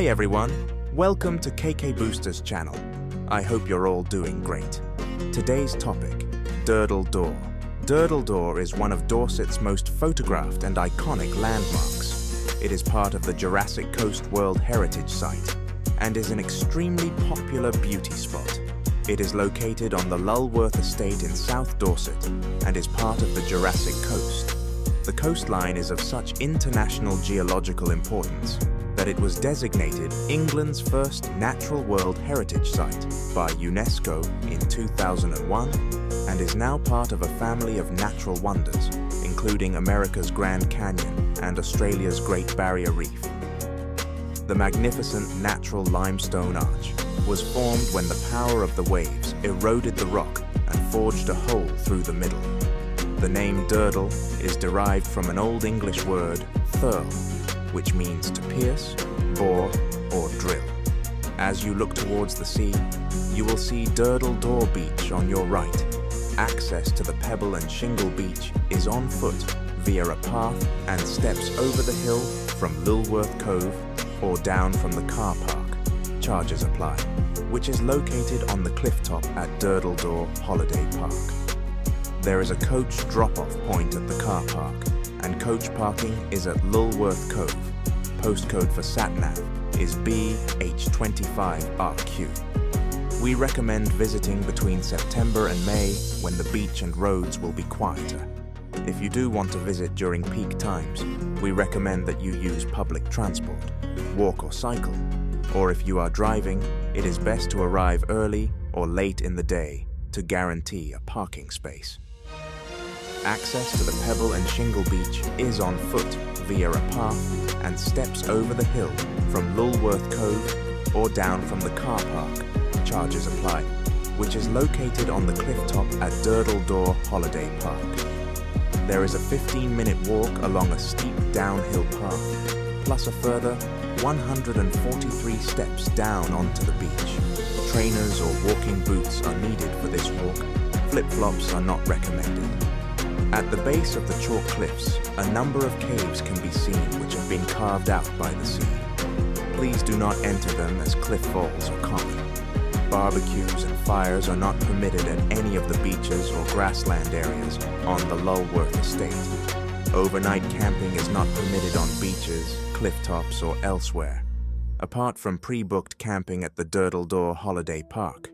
Hi everyone, welcome to KK Booster's channel. I hope you're all doing great. Today's topic, Durdle Door. Durdle Door is one of Dorset's most photographed and iconic landmarks. It is part of the Jurassic Coast World Heritage Site and is an extremely popular beauty spot. It is located on the Lulworth Estate in South Dorset and is part of the Jurassic Coast. The coastline is of such international geological importance that it was designated England's first Natural World Heritage Site by UNESCO in 2001 and is now part of a family of natural wonders, including America's Grand Canyon and Australia's Great Barrier Reef. The magnificent natural limestone arch was formed when the power of the waves eroded the rock and forged a hole through the middle. The name Durdle is derived from an Old English word, thurl, which means to pierce, bore, or drill. As you look towards the sea, you will see Durdle Door beach on your right. Access to the pebble and shingle beach is on foot via a path and steps over the hill from Lulworth Cove or down from the car park. Charges apply, which is located on the cliff top at Durdle Door Holiday Park. There is a coach drop-off point at the car park, and coach parking is at Lulworth Cove. Postcode for SatNav is BH25RQ. We recommend visiting between September and May when the beach and roads will be quieter. If you do want to visit during peak times, we recommend that you use public transport, walk or cycle, or if you are driving, it is best to arrive early or late in the day to guarantee a parking space. Access to the pebble and shingle beach is on foot via a path and steps over the hill from Lulworth Cove or down from the car park. Charges apply, which is located on the cliff top at Durdle Door Holiday Park. There is a 15-minute walk along a steep downhill path, plus a further 143 steps down onto the beach. Trainers or walking boots are needed for this walk. Flip-flops are not recommended. At the base of the chalk cliffs, a number of caves can be seen which have been carved out by the sea. Please do not enter them as cliff falls are common. Barbecues and fires are not permitted at any of the beaches or grassland areas on the Lulworth Estate. Overnight camping is not permitted on beaches, cliff tops, or elsewhere, apart from pre-booked camping at the Durdle Door Holiday Park.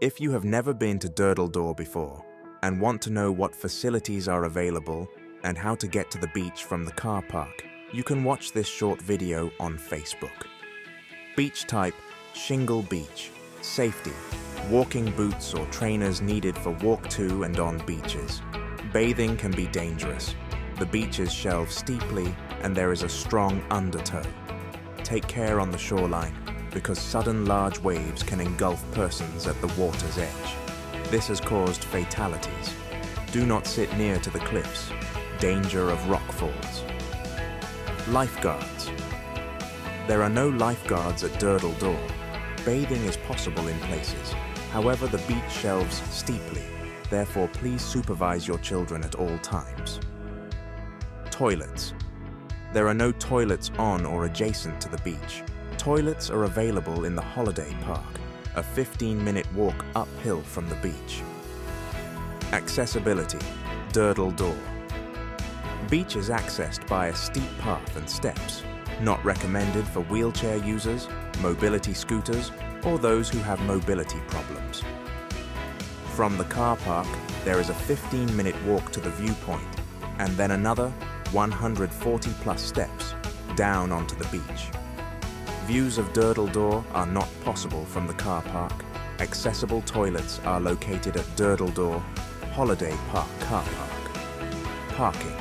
If you have never been to Durdle Door before, and want to know what facilities are available and how to get to the beach from the car park, you can watch this short video on Facebook. Beach type, shingle beach. Safety, walking boots or trainers needed for walk to and on beaches. Bathing can be dangerous. The beaches shelve steeply and there is a strong undertow. Take care on the shoreline because sudden large waves can engulf persons at the water's edge. This has caused fatalities. Do not sit near to the cliffs. Danger of rock falls. Lifeguards. There are no lifeguards at Durdle Door. Bathing is possible in places. However, the beach shelves steeply. Therefore, please supervise your children at all times. Toilets. There are no toilets on or adjacent to the beach. Toilets are available in the holiday park, a 15-minute walk uphill from the beach. Accessibility, Durdle Door. Beach is accessed by a steep path and steps, not recommended for wheelchair users, mobility scooters, or those who have mobility problems. From the car park, there is a 15-minute walk to the viewpoint, and then another 140-plus steps down onto the beach. Views of Durdle Door are not possible from the car park. Accessible toilets are located at Durdle Door Holiday Park car park. Parking.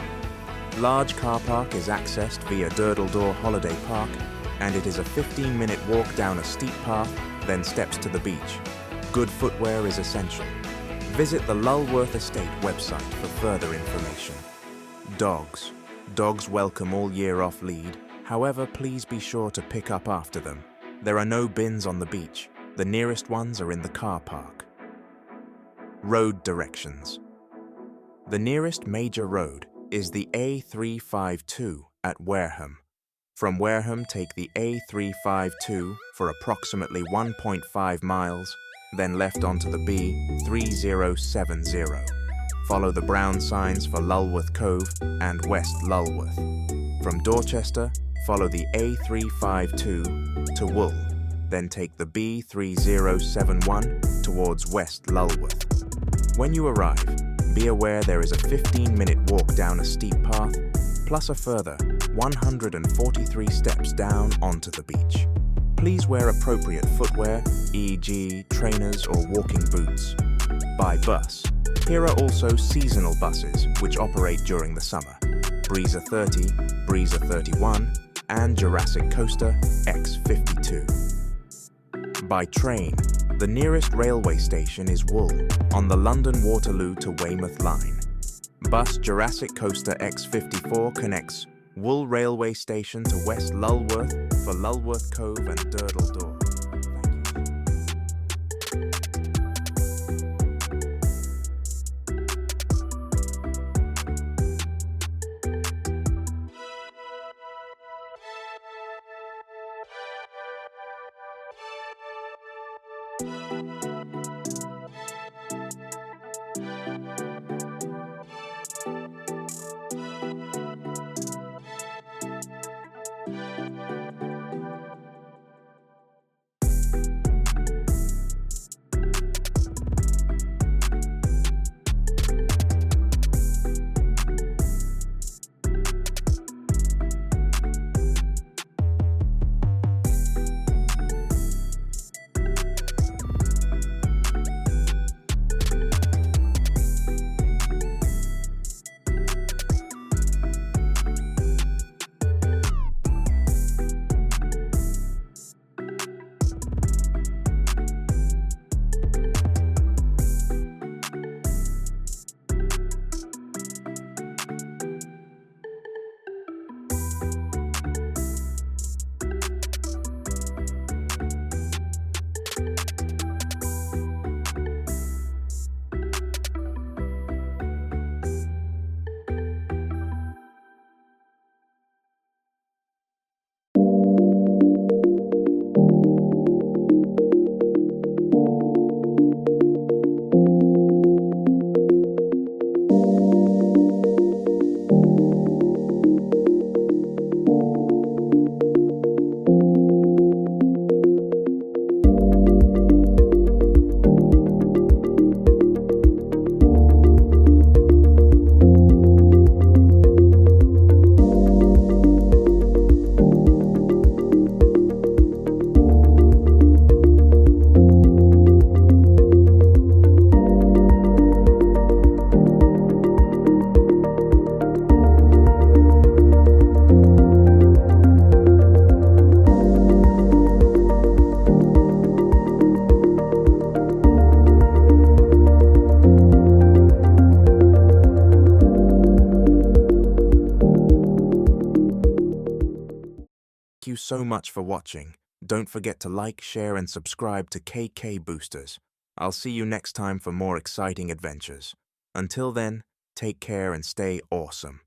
Large car park is accessed via Durdle Door Holiday Park, and it is a 15-minute walk down a steep path, then steps to the beach. Good footwear is essential. Visit the Lulworth Estate website for further information. Dogs. Dogs welcome all year off lead. However, please be sure to pick up after them. There are no bins on the beach. The nearest ones are in the car park. Road directions. The nearest major road is the A352 at Wareham. From Wareham, take the A352 for approximately 1.5 miles, then left onto the B3070. Follow the brown signs for Lulworth Cove and West Lulworth. From Dorchester, follow the A352 to Wool, then take the B3071 towards West Lulworth. When you arrive, be aware there is a 15-minute walk down a steep path, plus a further 143 steps down onto the beach. Please wear appropriate footwear, e.g. trainers or walking boots. By bus. Here are also seasonal buses which operate during the summer. Breezer 30, Breezer 31, and Jurassic Coaster X52. By train. The nearest railway station is Wool, on the London Waterloo to Weymouth line. Bus Jurassic Coaster X54 connects Wool Railway Station to West Lulworth for Lulworth Cove and Durdle Door. Thank you so much for watching. Don't forget to like, share and subscribe to KK Boosters. I'll see you next time for more exciting adventures. Until then, take care and stay awesome.